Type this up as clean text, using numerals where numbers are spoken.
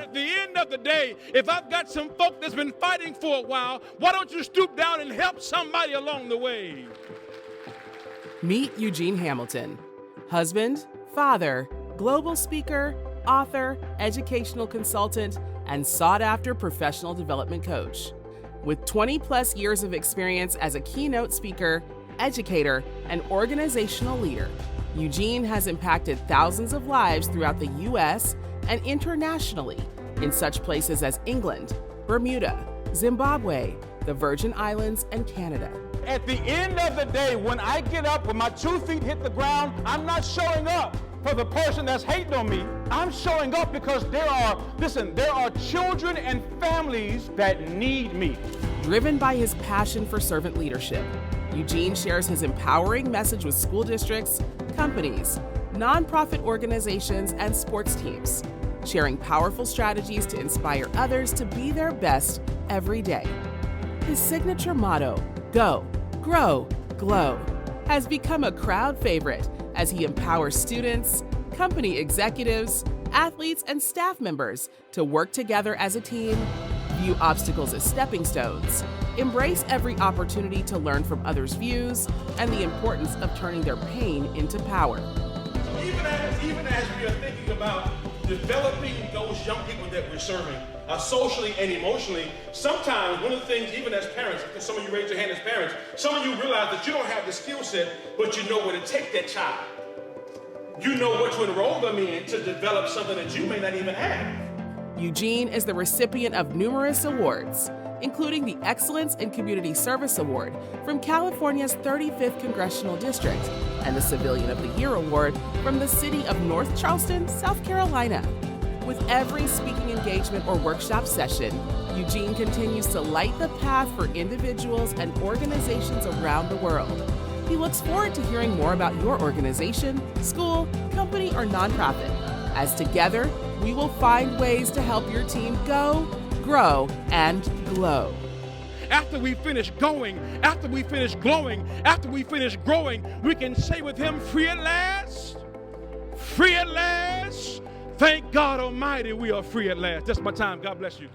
at the end of the day, if I've got some folk that's been fighting for a while, why don't you stoop down and help somebody along the way? Meet Eugene Hamilton, husband, father, global speaker, author, educational consultant, and sought-after professional development coach. With 20-plus years of experience as a keynote speaker, educator, and organizational leader, Eugene has impacted thousands of lives throughout the U.S. and internationally in such places as England, Bermuda, Zimbabwe, the Virgin Islands, and Canada. At the end of the day, when I get up, when my 2 feet hit the ground, I'm not showing up for the person that's hating on me. I'm showing up because there are children and families that need me. Driven by his passion for servant leadership, Eugene shares his empowering message with school districts, companies, nonprofit organizations, and sports teams, sharing powerful strategies to inspire others to be their best every day. His signature motto, Go, Grow, Glow, has become a crowd favorite as he empowers students, company executives, athletes, and staff members to work together as a team, view obstacles as stepping stones, embrace every opportunity to learn from others' views, and the importance of turning their pain into power. So even as we are thinking about developing those young people that we're serving, socially and emotionally, sometimes one of the things, even as parents, because some of you raise your hand as parents, some of you realize that you don't have the skill set, but you know where to take that child. You know what to enroll them in to develop something that you may not even have. Eugene is the recipient of numerous awards, including the Excellence in Community Service Award from California's 35th Congressional District and the Civilian of the Year Award from the city of North Charleston, South Carolina. With every speaking engagement or workshop session, Eugene continues to light the path for individuals and organizations around the world. He looks forward to hearing more about your organization, school, company, or nonprofit, as together we will find ways to help your team go, grow, and glow. After we finish going, after we finish glowing, after we finish growing, we can say with him, free at last, free at last. Thank God Almighty, we are free at last. That's my time. God bless you.